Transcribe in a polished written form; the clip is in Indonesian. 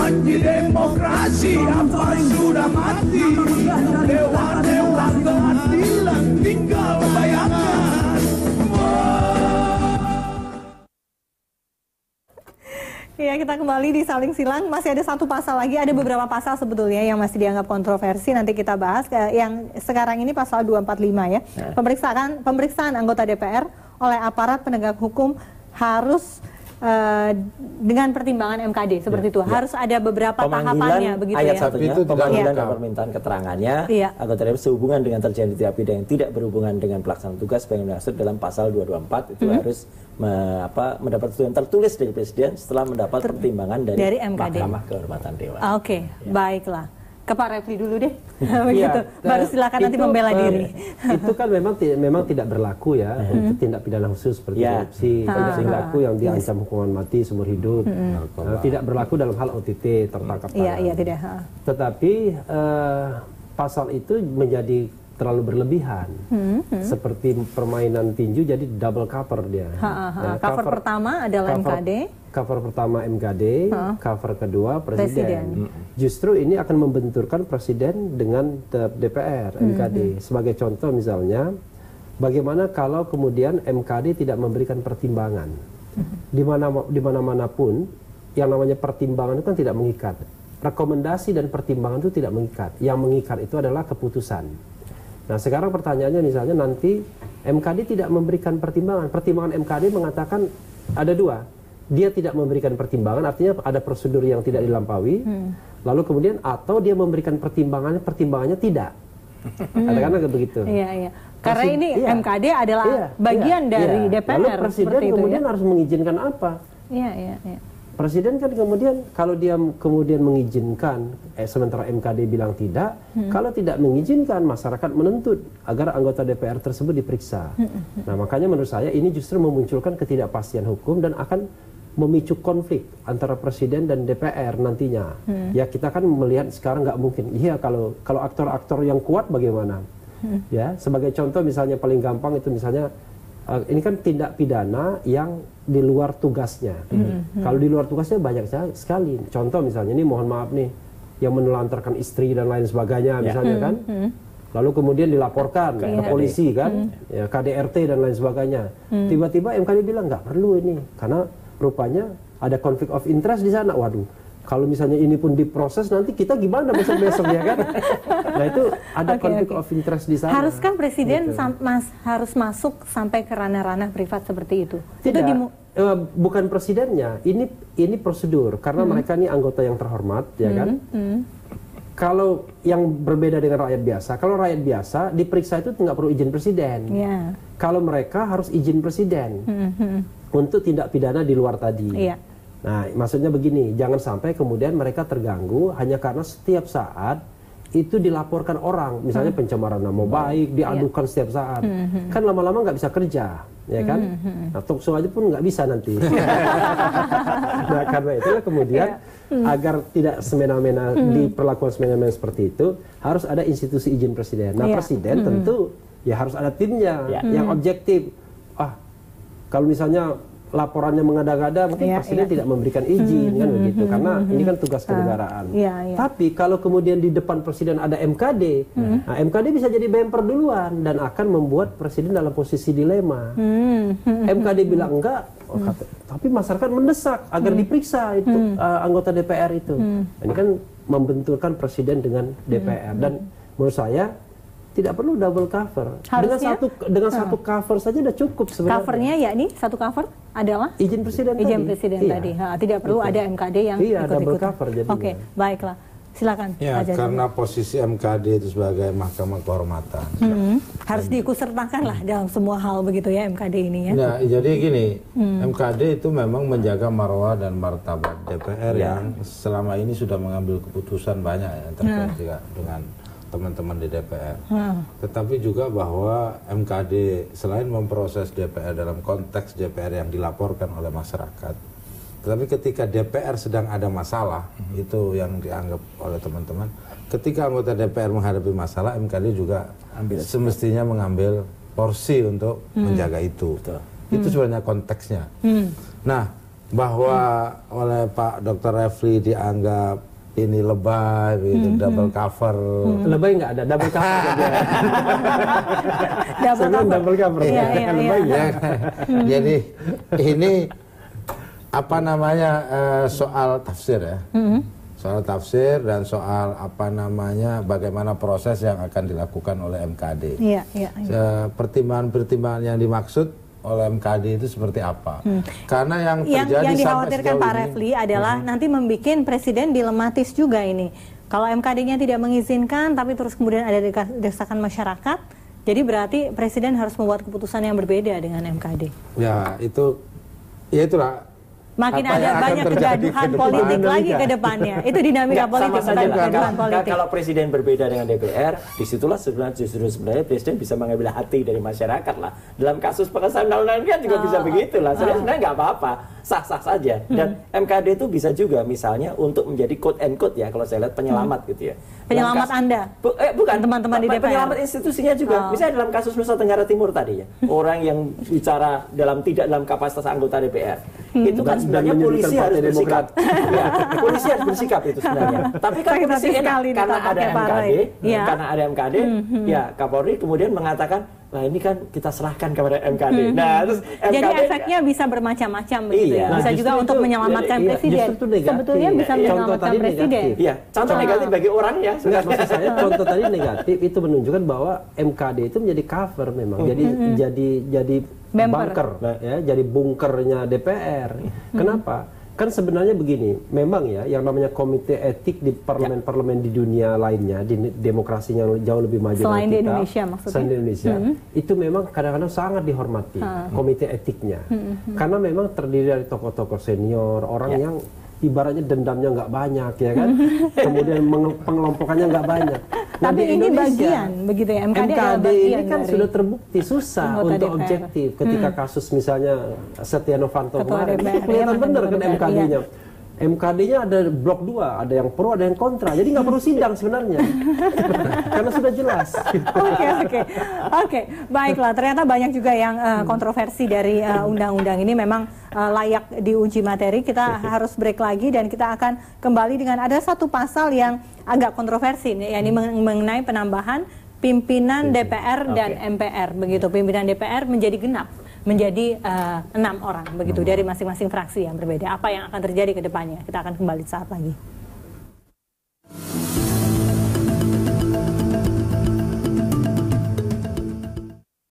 Janji demokrasi apa sudah mati. Dewa-dewa keadilan tinggal bayangkan. Ya, kita kembali di Saling Silang. Masih ada satu pasal lagi, ada beberapa pasal sebetulnya yang masih dianggap kontroversi. Nanti kita bahas. Yang sekarang ini pasal 245 ya. Pemeriksaan anggota DPR oleh aparat penegak hukum harus dengan pertimbangan MKD seperti itu. Harus ada beberapa tahapannya begitu ayat ya. Satunya, pemanggilan dan permintaan keterangannya anggota DPR sehubungan dengan terjadi tindak pidana yang tidak berhubungan dengan pelaksanaan tugas sebagai dimaksud dalam pasal 224 itu harus mendapat persetujuan tertulis dari Presiden setelah mendapat pertimbangan dari Mahkamah Kehormatan Dewan. Oke, baiklah. Ke Pak Refli dulu deh, begitu. Baru silakan nanti membela diri. Itu kan memang tidak berlaku ya untuk tindak pidana khusus seperti korupsi, tidak berlaku yang diancam hukuman mati seumur hidup, tidak berlaku dalam hal OTT tertangkap tangan. Iya, tidak. Tetapi pasal itu menjadi terlalu berlebihan, seperti permainan tinju, jadi double cover dia. Cover pertama adalah MKD. Cover pertama MKD, cover kedua Presiden. Justru ini akan membenturkan Presiden dengan DPR, MKD. Sebagai contoh misalnya, bagaimana kalau kemudian MKD tidak memberikan pertimbangan? Di mana-manapun, yang namanya pertimbangan itu kan tidak mengikat. Rekomendasi dan pertimbangan itu tidak mengikat. Yang mengikat itu adalah keputusan. Nah sekarang pertanyaannya misalnya nanti MKD tidak memberikan pertimbangan. Pertimbangan MKD mengatakan ada dua. Dia tidak memberikan pertimbangan, artinya ada prosedur yang tidak dilampaui. Lalu kemudian atau dia memberikan pertimbangannya tidak. Kadang-kadang begitu. Iya. Karena ini MKD adalah bagian dari DPR. Lalu Presiden kemudian harus mengizinkan apa? Iya. Presiden kan kemudian kalau dia kemudian mengizinkan, sementara MKD bilang tidak, kalau tidak mengizinkan masyarakat menuntut agar anggota DPR tersebut diperiksa. Nah makanya menurut saya ini justru memunculkan ketidakpastian hukum dan akan memicu konflik antara Presiden dan DPR nantinya. Ya kita kan melihat sekarang nggak mungkin. Iya kalau aktor-aktor yang kuat bagaimana? Ya sebagai contoh misalnya paling gampang itu misalnya ini kan tindak pidana yang di luar tugasnya. Kalau di luar tugasnya banyak sekali. Contoh misalnya ini mohon maaf nih yang menelantarkan istri dan lain sebagainya misalnya kan. Lalu kemudian dilaporkan ke polisi kan, ya, KDRT dan lain sebagainya. Tiba-tiba MKD bilang nggak perlu ini karena rupanya ada konflik of interest di sana. Waduh, kalau misalnya ini pun diproses nanti kita gimana besok-besok ya kan? Nah itu ada konflik of interest di sana. Harus kan Presiden harus masuk sampai ke ranah-ranah privat seperti itu? Tidak, bukan presidennya. Ini prosedur karena mereka ini anggota yang terhormat ya kan. Kalau yang berbeda dengan rakyat biasa, kalau rakyat biasa diperiksa itu nggak perlu izin presiden. Kalau mereka harus izin presiden untuk tindak pidana di luar tadi. Nah, maksudnya begini, jangan sampai kemudian mereka terganggu hanya karena setiap saat itu dilaporkan orang, misalnya pencemaran nama baik, diadukan setiap saat. Kan lama-lama nggak bisa kerja, ya kan? Nah, talkshow aja pun nggak bisa nanti. Nah, karena itulah kemudian agar tidak semena-mena diperlakukan semena-mena seperti itu, harus ada institusi izin presiden. Nah, presiden tentu ya harus ada timnya yang objektif. Kalau misalnya laporannya mengada-ngada, mungkin presiden tidak memberikan izin kan begitu, karena ini kan tugas kenegaraan. Tapi kalau kemudian di depan presiden ada MKD, nah MKD bisa jadi bemper duluan dan akan membuat presiden dalam posisi dilema. MKD bilang enggak, tapi masyarakat mendesak agar diperiksa itu anggota DPR itu. Ini kan membenturkan presiden dengan DPR dan menurut saya tidak perlu double cover. Harusnya, dengan satu cover saja sudah cukup sebenarnya. Covernya yakni satu cover adalah izin presiden tadi. Tidak perlu ada MKD yang double ikut-ikutan. cover jadinya. Oke, baiklah. Silakan. Ya, karena posisi MKD itu sebagai Mahkamah Kehormatan. Harus diikutsertakan lah dalam semua hal begitu ya MKD ini ya. Nah, jadi gini, MKD itu memang menjaga marwah dan martabat DPR yang selama ini sudah mengambil keputusan banyak yang terkait juga dengan teman-teman di DPR. Tetapi juga bahwa MKD selain memproses DPR dalam konteks DPR yang dilaporkan oleh masyarakat, tetapi ketika DPR sedang ada masalah, itu yang dianggap oleh teman-teman, ketika anggota DPR menghadapi masalah, MKD juga semestinya mengambil porsi untuk menjaga itu. Itu sebenarnya konteksnya. Nah, bahwa oleh Pak Dr. Refli dianggap ini lebay, gitu, double cover. Lebay nggak ada, double cover. Double cover. Iya. Ya, jadi ini apa namanya soal tafsir ya. Soal tafsir dan soal apa namanya bagaimana proses yang akan dilakukan oleh MKD. Iya. Pertimbangan-pertimbangan yang dimaksud oleh MKD itu seperti apa? Karena yang terjadi yang dikhawatirkan Pak Refli adalah nanti membuat presiden dilematis juga ini. Kalau MKD-nya tidak mengizinkan, tapi terus kemudian ada desakan masyarakat, jadi berarti presiden harus membuat keputusan yang berbeda dengan MKD. Ya itulah. Makin ada banyak kegaduhan politik lagi ke depannya. Itu dinamika politik, bukan kegaduhan politik. Kalau presiden berbeda dengan DPR, disitulah sebenarnya presiden bisa mengambil hati dari masyarakat lah. Dalam kasus pengesahan undang-undang kan juga bisa begitu lah. Sebenarnya nggak apa-apa, sah-sah saja. Dan MKD itu bisa juga misalnya untuk menjadi quote and quote ya, kalau saya lihat penyelamat gitu ya. Penyelamat Anda? Bukan, teman-teman di DPR. Penyelamat institusinya juga. Misalnya dalam kasus Nusa Tenggara Timur tadi ya, orang yang bicara tidak dalam kapasitas anggota DPR, itu kan sebenarnya polisi harus bersikap. Ya, polisi harus bersikap itu sebenarnya. Tapi kan polisi enak karena ada MKD, ya Kapolri kemudian mengatakan, nah ini kan kita serahkan kepada MKD. Nah, terus MKD, jadi efeknya bisa bermacam-macam begitu ya. Bisa juga untuk menyelamatkan presiden. Sebetulnya bisa menyelamatkan presiden. Iya, contoh negatif bagi orangnya. Maksud saya contoh tadi negatif itu menunjukkan bahwa MKD itu menjadi cover memang. Jadi bunker ya, jadi bunkernya DPR. Kenapa? Kan sebenarnya begini, memang ya yang namanya komite etik di parlemen-parlemen di dunia lainnya, di demokrasinya jauh lebih maju selain dari kita, di Indonesia maksudnya. Selain di Indonesia, itu memang kadang-kadang sangat dihormati komite etiknya. Karena memang terdiri dari tokoh-tokoh senior, orang yang ibaratnya dendamnya nggak banyak ya kan, kemudian pengelompokannya nggak banyak. Nah, tapi ini bagian begitu ya, MKD ini kan sudah terbukti susah untuk DPR. objektif ketika kasus misalnya Setia Novanto kemarin, DPR, kelihatan benar kan DPR, MKD-nya. MKD-nya ada blok 2, ada yang pro, ada yang kontra. Jadi nggak perlu sidang sebenarnya. Karena sudah jelas. Oke. Baiklah, ternyata banyak juga yang kontroversi dari undang-undang ini memang layak diuji materi. Kita harus break lagi dan kita akan kembali dengan ada satu pasal yang agak kontroversi, yakni mengenai penambahan pimpinan DPR dan MPR. Begitu, pimpinan DPR menjadi genap, menjadi 6 orang begitu dari masing-masing fraksi yang berbeda. Apa yang akan terjadi ke depannya? Kita akan kembali saat lagi.